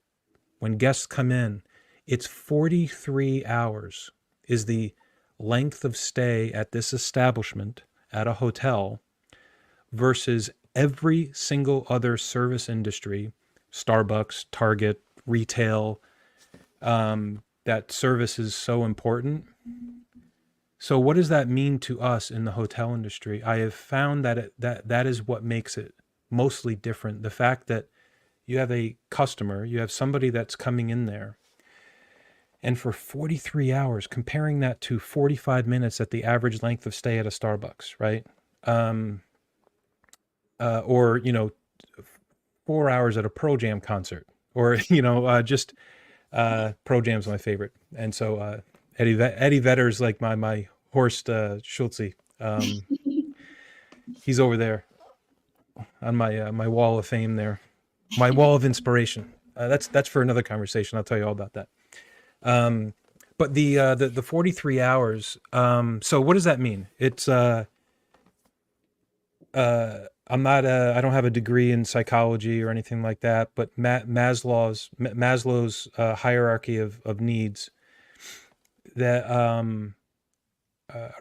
when guests come in, it's 43 hours is the length of stay at this establishment at a hotel versus every single other service industry, Starbucks, Target, retail, that service is so important. So what does that mean to us in the hotel industry? I have found that that is what makes it mostly different. The fact that, you have a customer, you have somebody that's coming in there, and for 43 hours, comparing that to 45 minutes at the average length of stay at a Starbucks, right? Um, or, 4 hours at a Pearl Jam concert, or, just Pearl Jam's my favorite. And so Eddie Vedder's like my Horst Schulze. He's over there on my wall of fame there, my wall of inspiration. That's for another conversation. I'll tell you all about that. But the 43 hours. So what does that mean? It's I'm not I don't have a degree in psychology or anything like that, but Maslow's hierarchy of needs, that I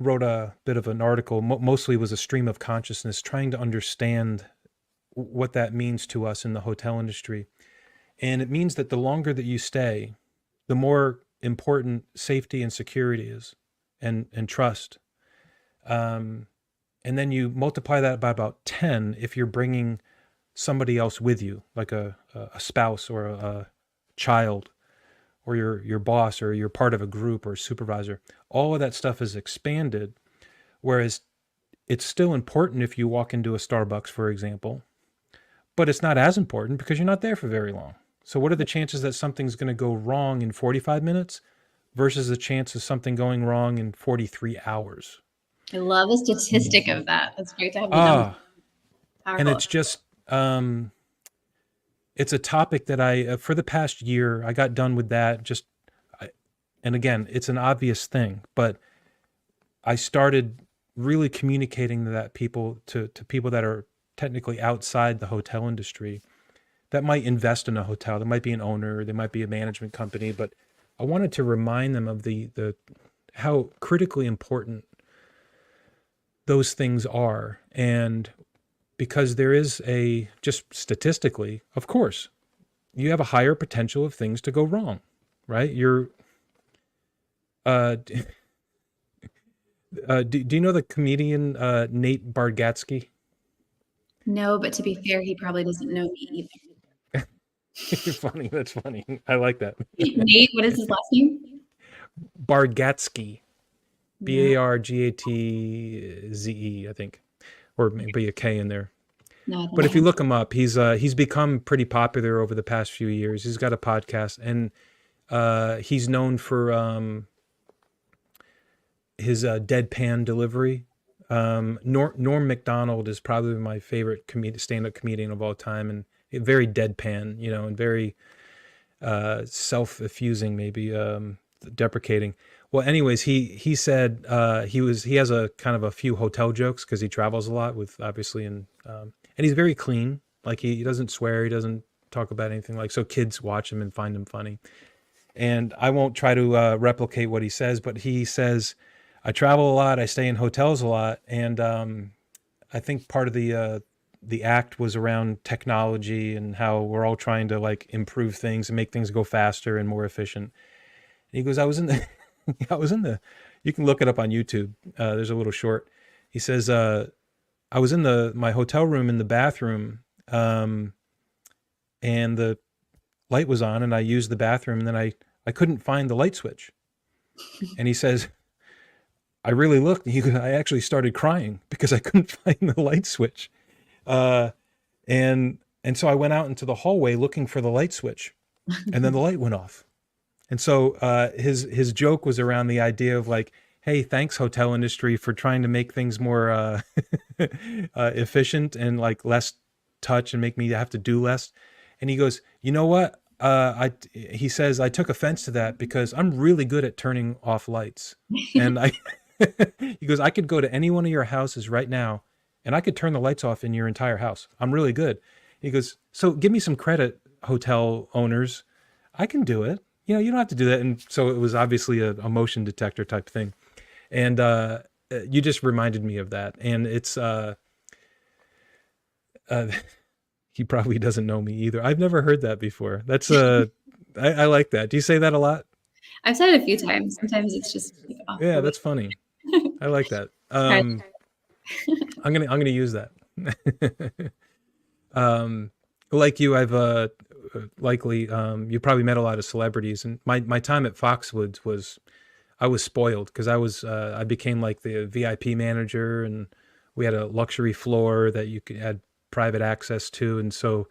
wrote a bit of an article, mostly was a stream of consciousness, trying to understand what that means to us in the hotel industry. And it means that the longer that you stay, the more important safety and security is, and trust. And then you multiply that by about 10 if you're bringing somebody else with you, like a spouse or a child, or your boss, or you're part of a group or supervisor. All of that stuff is expanded, whereas it's still important if you walk into a Starbucks, for example, but it's not as important because you're not there for very long. So what are the chances that something's going to go wrong in 45 minutes versus the chance of something going wrong in 43 hours? I love the statistic of that. It's great to have the number. And it's just, it's a topic that I, for the past year, I got done with that. And again, it's an obvious thing, but I started really communicating to people that are technically outside the hotel industry, that might invest in a hotel. There might be an owner, there might be a management company, but I wanted to remind them of the how critically important those things are. And because there is just statistically, of course, you have a higher potential of things to go wrong, right? Do you know the comedian Nate Bargatze? No, but to be fair, he probably doesn't know me either. Funny. That's funny. I like that. Nate, what is his last name? Bargatze. Bargatze, I think, or maybe a K in there. No, but if you look him up, he's become pretty popular over the past few years. He's got a podcast, and he's known for his deadpan delivery. Norm Macdonald is probably my favorite stand-up comedian of all time, and very deadpan, and very self-effusing, maybe deprecating. Well, anyways, he said he has a kind of a few hotel jokes because he travels a lot with, obviously, and he's very clean. Like he doesn't swear, he doesn't talk about anything, like, so kids watch him and find him funny. And I won't try to replicate what he says, but he says, I travel a lot, I stay in hotels a lot, and I think part of the act was around technology and how we're all trying to like improve things and make things go faster and more efficient. And he goes, I was in the you can look it up on YouTube. There's a little short. He says, I was in my hotel room in the bathroom, and the light was on, and I used the bathroom, and then I couldn't find the light switch. And he says, I really looked, and I actually started crying because I couldn't find the light switch. And so I went out into the hallway looking for the light switch, and then the light went off. And so his joke was around the idea of like, hey, thanks hotel industry for trying to make things more efficient and like less touch and make me have to do less. And he goes, you know what? He says, I took offense to that because I'm really good at turning off lights. And he goes, I could go to any one of your houses right now and I could turn the lights off in your entire house. I'm really good. He goes, so give me some credit, hotel owners. I can do it. You don't have to do that. And so it was obviously a motion detector type thing. And you just reminded me of that. And it's, he probably doesn't know me either. I've never heard that before. That's I like that. Do you say that a lot? I've said it a few times. Sometimes it's just like, yeah, that's funny. I like that. I'm gonna use that. Like you, I've likely you probably met a lot of celebrities, and my time at Foxwoods was I was spoiled because I became like the VIP manager, and we had a luxury floor that you could had private access to, and so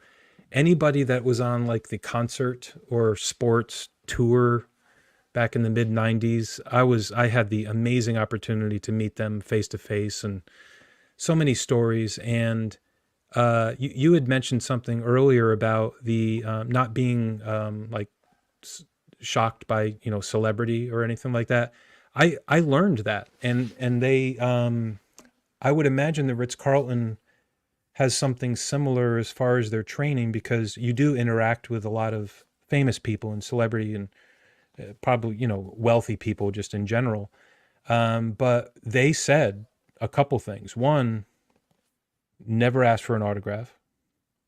anybody that was on like the concert or sports tour back in the mid 90s, I had the amazing opportunity to meet them face to face, and so many stories. And you had mentioned something earlier about the not being like shocked by celebrity or anything like that. I learned that, and they I would imagine the Ritz Carlton has something similar as far as their training, because you do interact with a lot of famous people and celebrity, and probably wealthy people just in general. But they said a couple things. One, never ask for an autograph,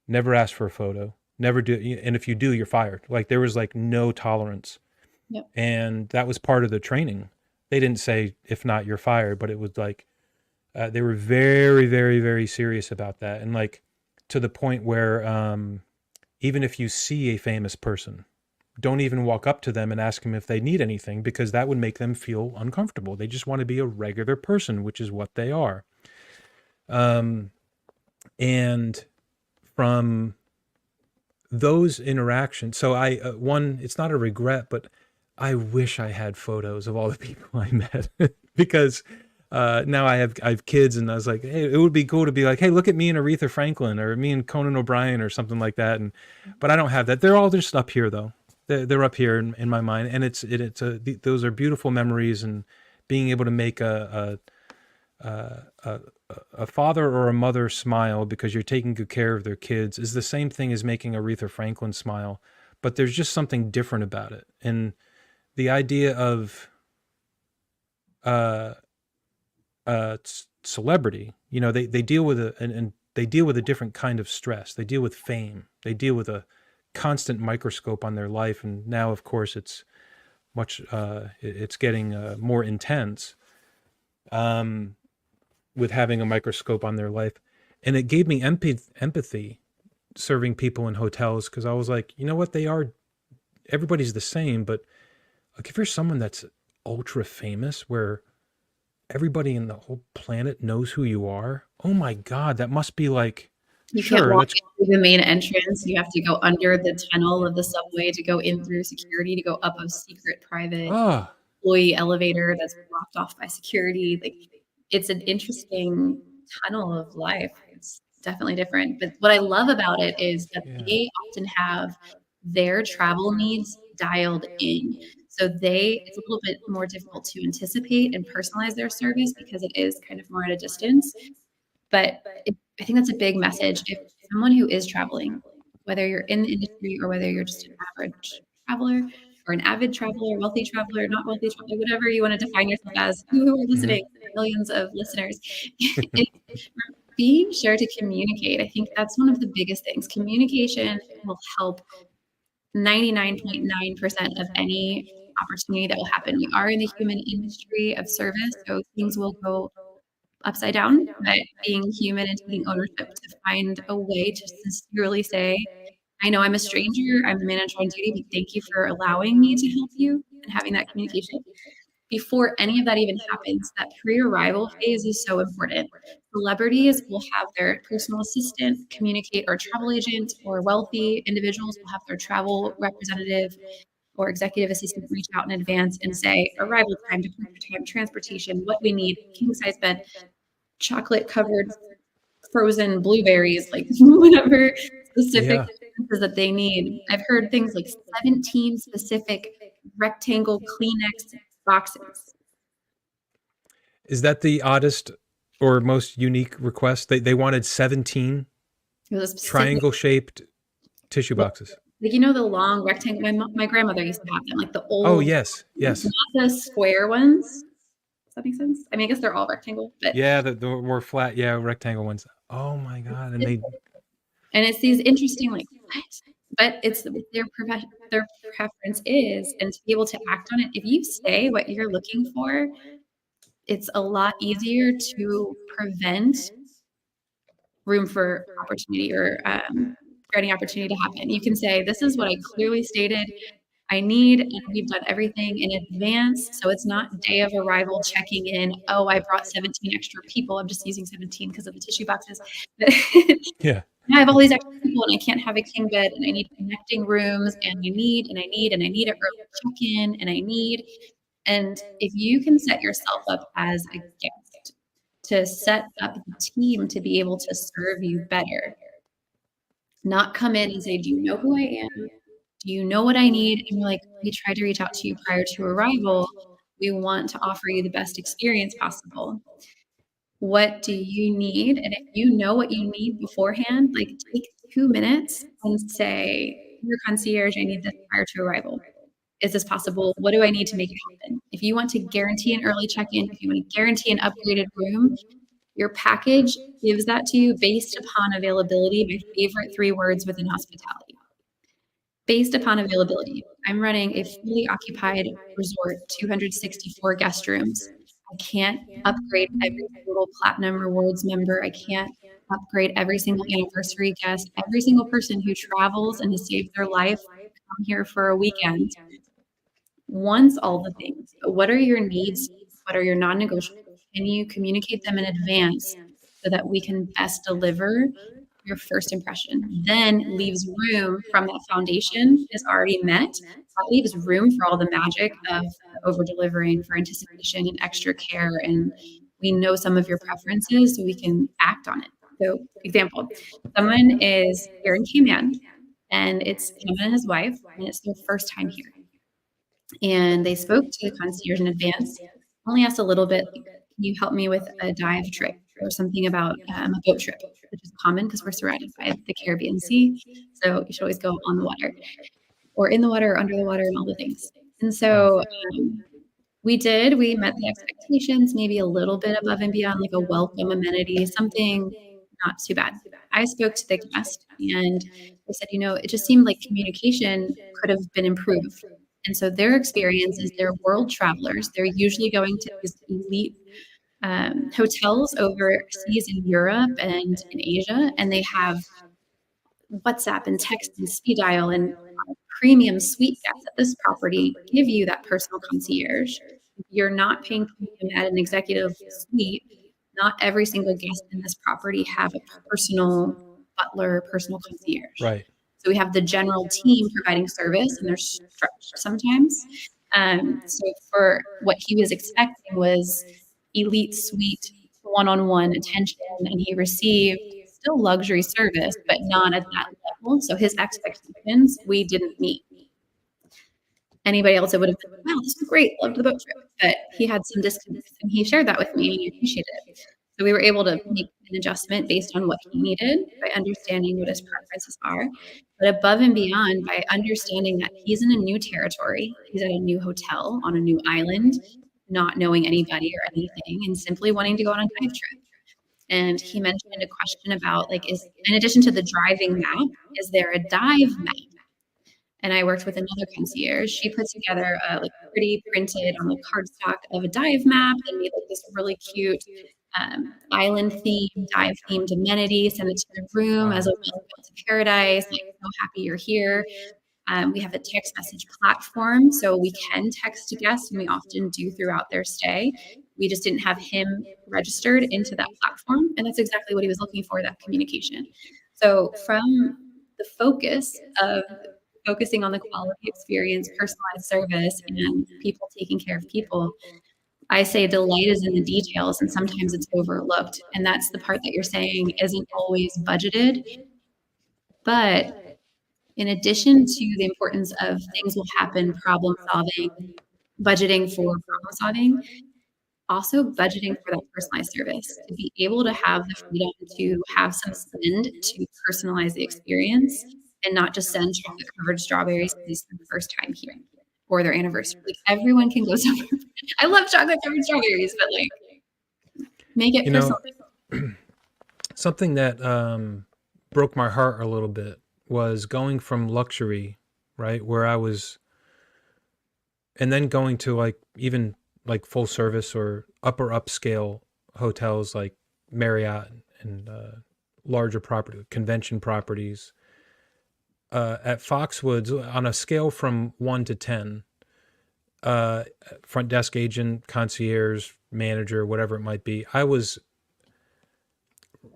never ask for a photo, never do, and if you do, you're fired. Like there was like no tolerance. Yep. And that was part of the training. They didn't say if not you're fired, but it was like they were very, very, very serious about that, and like to the point where even if you see a famous person, don't even walk up to them and ask them if they need anything, because that would make them feel uncomfortable. They just want to be a regular person, which is what they are. And from those interactions, so I one, it's not a regret, but I wish I had photos of all the people I met because now I have kids, and I was like, hey, it would be cool to be like, hey, look at me and Aretha Franklin, or me and Conan O'Brien, or something like that. And but I don't have that. They're all just up here though. They're up here in my mind, and those are beautiful memories, and being able to make a father or a mother smile because you're taking good care of their kids is the same thing as making Aretha Franklin smile, but there's just something different about it. And the idea of uh, celebrity, they deal with and they deal with a different kind of stress. They deal with fame. They deal with a constant microscope on their life, and now, of course, it's much. It's getting more intense. With having a microscope on their life. And it gave me empathy serving people in hotels, because I was like, you know what, everybody's the same, but like if you're someone that's ultra famous where everybody in the whole planet knows who you are, oh my God, that must be like, You can't sure, walk that's, in through the main entrance. You have to go under the tunnel of the subway to go in through security, to go up a secret private ah, employee elevator that's blocked off by security. Like it's an interesting tunnel of life. It's definitely different. But what I love about it is that yeah, they often have their travel needs dialed in. So it's a little bit more difficult to anticipate and personalize their service because it is kind of more at a distance. But I think that's a big message. If someone who is traveling, whether you're in the industry or whether you're just an average traveler or an avid traveler, wealthy traveler, not wealthy traveler, whatever you want to define yourself as, who are hmm, listening, millions of listeners, it's being sure to communicate. I think that's one of the biggest things. Communication will help 99.9% of any opportunity that will happen. We are in the human industry of service, so things will go upside down, but being human and taking ownership to find a way to sincerely say, I know I'm a stranger, I'm the manager on duty, but thank you for allowing me to help you, and having that communication. Before any of that even happens, that pre-arrival phase is so important. Celebrities will have their personal assistant communicate, or travel agent, or wealthy individuals will have their travel representative or executive assistant reach out in advance and say arrival time, departure time, transportation, what we need, king size bed, chocolate covered frozen blueberries, like whatever specific yeah. that they need. I've heard things like 17 specific rectangle Kleenex boxes. Is that the oddest or most unique request? They wanted 17 It was a specific, triangle shaped tissue like, boxes. you know, the long rectangle. My grandmother used to have them, like the Oh, old, yes, yes. not the square ones. Does that make sense? I mean, I guess they're all rectangle, but Yeah, the more flat, yeah, rectangle ones. Oh my God. And they, and it's these interesting, like, what? But it's their preference is, and to be able to act on it. If you say what you're looking for, it's a lot easier to prevent room for opportunity or for any opportunity to happen. You can say, this is what I clearly stated I need, and we've done everything in advance. So it's not day of arrival checking in. Oh, I brought 17 extra people. I'm just using 17 because of the tissue boxes. Yeah. I have all these extra people and I can't have a king bed and I need connecting rooms and I need an early check-in and I need. And if you can set yourself up as a guest to set up the team to be able to serve you better, not come in and say, do you know who I am? Do you know what I need? And we're like, we tried to reach out to you prior to arrival. We want to offer you the best experience possible. What do you need? And if you know what you need beforehand, like take 2 minutes and say, your concierge, I need this prior to arrival. Is this possible? What do I need to make it happen? If you want to guarantee an early check-in, if you want to guarantee an upgraded room, your package gives that to you based upon availability. My favorite 3 words within hospitality. Based upon availability. I'm running a fully occupied resort, 264 guest rooms. I can't upgrade every single Platinum Rewards member. I can't upgrade every single anniversary guest. Every single person who travels and has saved their life come here for a weekend wants all the things. But what are your needs? What are your non-negotiables? Can you communicate them in advance so that we can best deliver your first impression? Then leaves room from that foundation is already met. That leaves room for all the magic of over delivering for anticipation and extra care. And we know some of your preferences, so we can act on it. So, example, someone is here in Cayman, and it's him and his wife, and it's their first time here. And they spoke to the concierge in advance, only asked a little bit, can you help me with a dive trip or something about a boat trip, which is common because we're surrounded by the Caribbean Sea. So you should always go on the water or in the water or under the water and all the things. And so we met the expectations, maybe a little bit above and beyond, like a welcome amenity, something not too bad. I spoke to the guest and they said, it just seemed like communication could have been improved. And so their experience is they're world travelers. They're usually going to these elite hotels overseas in Europe and in Asia, and they have WhatsApp and text and speed dial and premium suite guests at this property give you that personal concierge. You're not paying premium at an executive suite. Not every single guest in this property have a personal butler, personal concierge. Right. So we have the general team providing service, and they're stretched sometimes. So for what he was expecting was elite suite, one-on-one attention, and he received still luxury service, but not at that level. So his expectations we didn't meet. Anybody else would have been, wow, this is great, loved the boat trip. But he had some disconnects, and he shared that with me, and he appreciated it. So we were able to make an adjustment based on what he needed by understanding what his preferences are. But above and beyond, by understanding that he's in a new territory, he's at a new hotel on a new island, not knowing anybody or anything, and simply wanting to go on a dive trip. And he mentioned a question about, is in addition to the driving map, is there a dive map? And I worked with another concierge. She put together a pretty printed on the cardstock of a dive map and made this really cute island themed, dive themed amenity, send it to the room as a welcome to paradise. So happy you're here. We have a text message platform, so we can text a guest, and we often do throughout their stay. We just didn't have him registered into that platform, and that's exactly what he was looking for, that communication. So from the focus of focusing on the quality experience, personalized service, and people taking care of people, I say delight is in the details, and sometimes it's overlooked. And that's the part that you're saying isn't always budgeted. But in addition to the importance of things will happen, problem solving, budgeting for problem solving, also budgeting for that personalized service, to be able to have the freedom to have some spend to personalize the experience and not just send chocolate covered strawberries because it's their first time here or their anniversary. Everyone can go somewhere. I love chocolate covered strawberries, but make it personal. Something that broke my heart a little bit was going from luxury, right, where I was, and then going to even full service or upper upscale hotels like Marriott and larger property, convention properties. at Foxwoods, on a scale from 1 to 10, uh, front desk agent, concierge, manager, whatever it might be, I was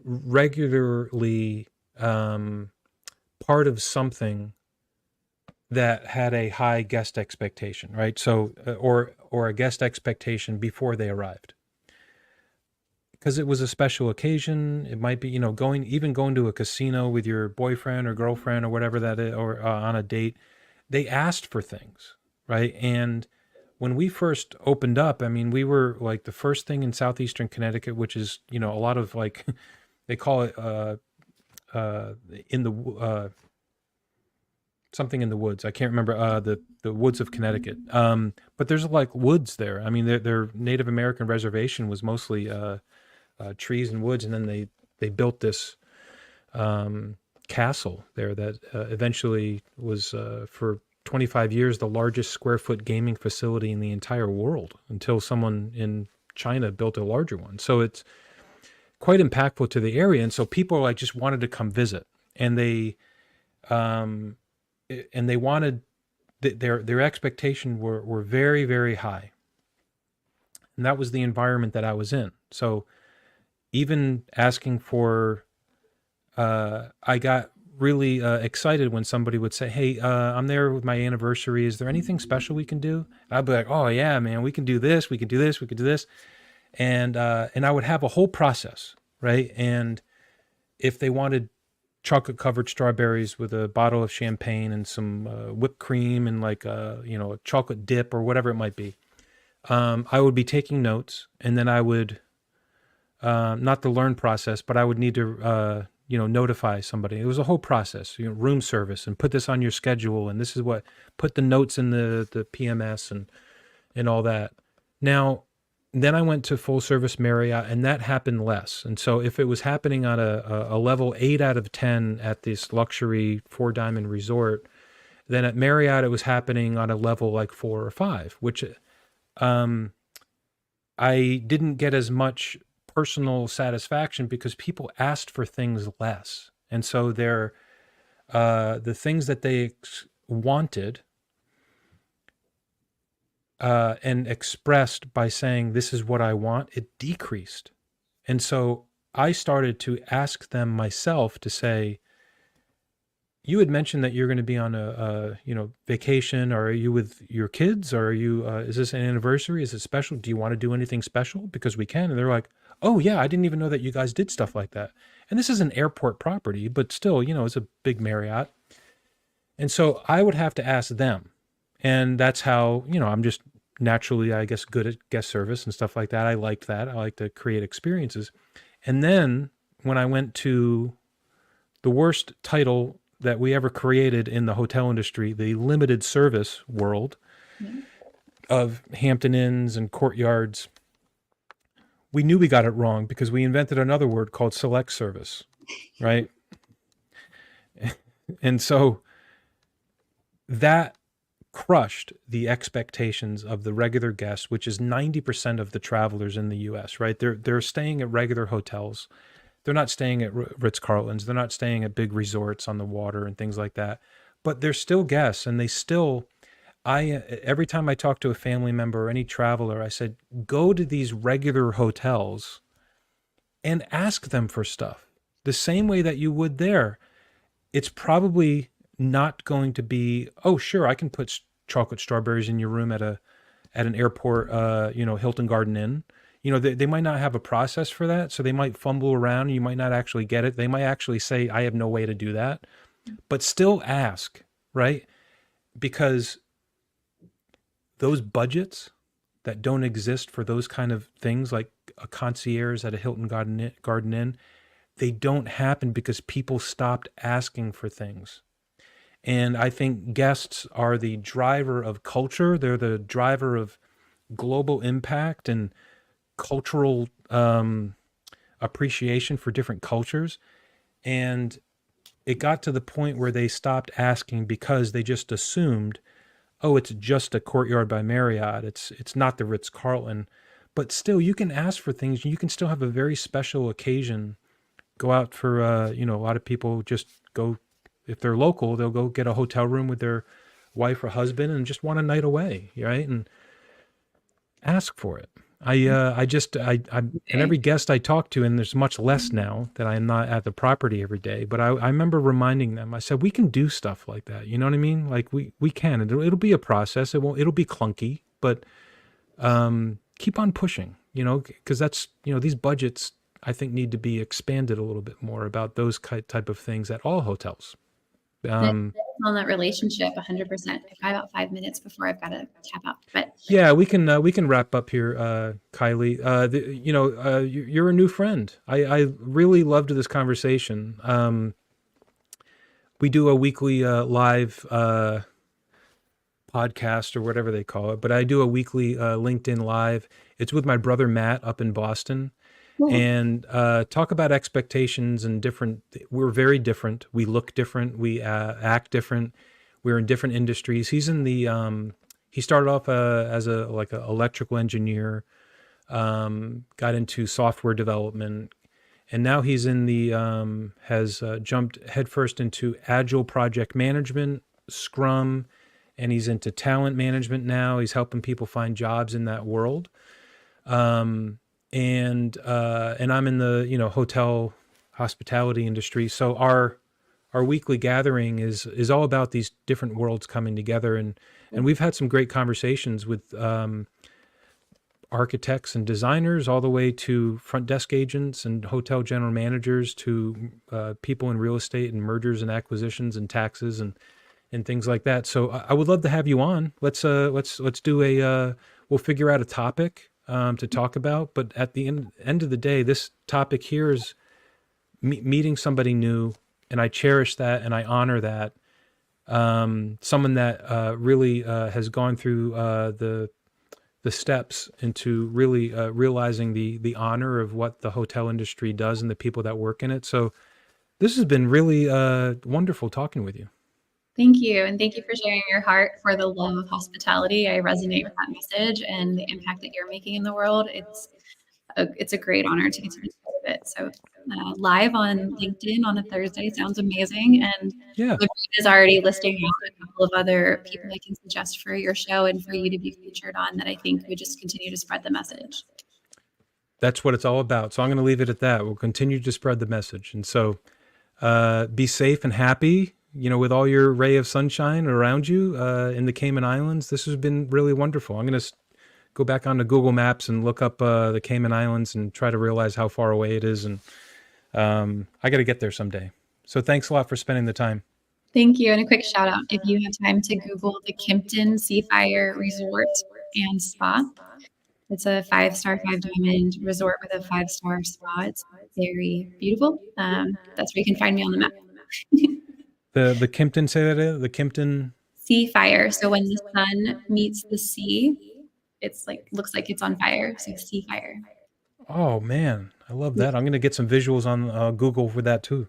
regularly part of something that had a high guest expectation, right? So, or a guest expectation before they arrived, because it was a special occasion. It might be, going to a casino with your boyfriend or girlfriend or whatever that is, or on a date. They asked for things, right? And when we first opened up, I mean, we were like the first thing in southeastern Connecticut, which is, a lot of like they call it in the something in the woods. I can't remember the woods of Connecticut. But there's like woods there. I mean, their Native American reservation was mostly trees and woods, and then they built this castle there that eventually was for 25 years the largest square foot gaming facility in the entire world, until someone in China built a larger one. So it's quite impactful to the area, and so people like just wanted to come visit, and um, they wanted their expectation were very, very high, and that was the environment that I was in. So even asking for, I got really excited when somebody would say, "Hey, I'm there with my anniversary. Is there anything special we can do?" I'd be like, "Oh yeah, man, we can do this. We can do this. We can do this." And I would have a whole process, right? And if they wanted chocolate covered strawberries with a bottle of champagne and some whipped cream and like a chocolate dip or whatever it might be, I would be taking notes, and then I would not the learn process, but I would need to notify somebody. It was a whole process, room service, and put this on your schedule, and this is what, put the notes in the PMS and all that. Now, then I went to full service Marriott, and that happened less. And so if it was happening on a level 8 out of 10 at this luxury 4 diamond resort, then at Marriott it was happening on a level like 4 or 5, which I didn't get as much personal satisfaction because people asked for things less. And so the things that they wanted and expressed by saying, "This is what I want," it decreased. And so I started to ask them myself to say, "You had mentioned that you're going to be on a vacation, or are you with your kids, or are you, is this an anniversary? Is it special? Do you want to do anything special? Because we can." And they're like, "Oh yeah, I didn't even know that you guys did stuff like that." And this is an airport property, but still, it's a big Marriott. And so I would have to ask them. And that's how, I'm just naturally, I guess, good at guest service and stuff like that. I liked that. I like to create experiences. And then when I went to the worst title that we ever created in the hotel industry, the limited service world of Hampton Inns and Courtyards, we knew we got it wrong because we invented another word called select service, right? And so that crushed the expectations of the regular guests, which is 90% of the travelers in the US, right? They're staying at regular hotels. They're not staying at Ritz-Carltons. They're not staying at big resorts on the water and things like that. But they're still guests, and they still, every time I talk to a family member or any traveler, I said, go to these regular hotels and ask them for stuff the same way that you would there. It's probably not going to be, "Oh, sure, I can put chocolate strawberries in your room at an airport, Hilton Garden Inn." They might not have a process for that, so they might fumble around. You might not actually get it. They might actually say, "I have no way to do that," but still ask, right? Because those budgets that don't exist for those kind of things, like a concierge at a Hilton Garden Inn, they don't happen because people stopped asking for things. And I think guests are the driver of culture. They're the driver of global impact and cultural appreciation for different cultures. And it got to the point where they stopped asking because they just assumed, "Oh, it's just a Courtyard by Marriott. It's not the Ritz-Carlton." But still, you can ask for things. You can still have a very special occasion. Go out for, a lot of people just go if they're local, they'll go get a hotel room with their wife or husband and just want a night away, right? And ask for it. And Okay. every guest I talk to, and there's much less now that I'm not at the property every day, but I remember reminding them, I said, we can do stuff like that. You know what I mean? Like we can, and it'll be a process. It'll be clunky, but, keep on pushing, cause that's, these budgets I think need to be expanded a little bit more about those type of things at all hotels. That on that relationship 100%. I've got about 5 minutes before I've got to tap out. But Yeah, we can wrap up here, Kylie. You're a new friend. I really loved this conversation. We do a weekly live podcast or whatever they call it, but I do a weekly LinkedIn live. It's with my brother Matt up in Boston, cool. and talk about expectations and different. We're very different. We look different. We act different. We're in different industries. He's in the he started off as a like an electrical engineer, got into software development, and now he's in the has jumped headfirst into agile project management, Scrum, and he's into talent management now. He's helping people find jobs in that world. And I'm in the hotel hospitality industry. So our weekly gathering is all about these different worlds coming together, and we've had some great conversations with architects and designers, all the way to front desk agents and hotel general managers, to people in real estate and mergers and acquisitions and taxes and things like that. So I would love to have you on. Let's do we'll figure out a topic to talk about. But at the end of the day, this topic here is meeting somebody new, and I cherish that and I honor that. Someone that really has gone through the steps into really realizing the honor of what the hotel industry does and the people that work in it. So this has been really wonderful talking with you. Thank you. And thank you for sharing your heart for the love of hospitality. I resonate with that message and the impact that you're making in the world. It's a great honor to get to be part of it. So live on LinkedIn on a Thursday sounds amazing. And Yeah, the brain is already listing out a couple of other people I can suggest for your show and for you to be featured on that I think would just continue to spread the message. that's what it's all about. So I'm going to leave it at that. We'll continue to spread the message. And so be safe and happy, with all your ray of sunshine around you in the Cayman Islands. This has been really wonderful. I'm going to go back onto Google Maps and look up the Cayman Islands and try to realize how far away it is. And I got to get there someday. So thanks a lot for spending the time. Thank you. And a quick shout out, if you have time to Google the Kimpton Seafire Resort and Spa. It's a 5-star, 5-diamond resort with a 5-star spa. It's very beautiful. That's where you can find me on the map. The Kimpton, say that is? The Kimpton Seafire. So when the sun meets the sea, it's looks like it's on fire. So Seafire. Oh man, I love that. I'm going to get some visuals on Google for that too.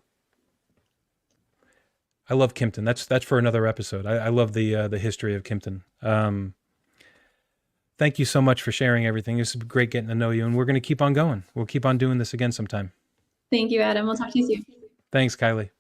I love Kimpton. That's for another episode. I love the history of Kimpton. Thank you so much for sharing everything. It's great getting to know you, and we're going to keep on going. We'll keep on doing this again sometime. Thank you, Adam. We'll talk to you soon. Thanks, Kylie.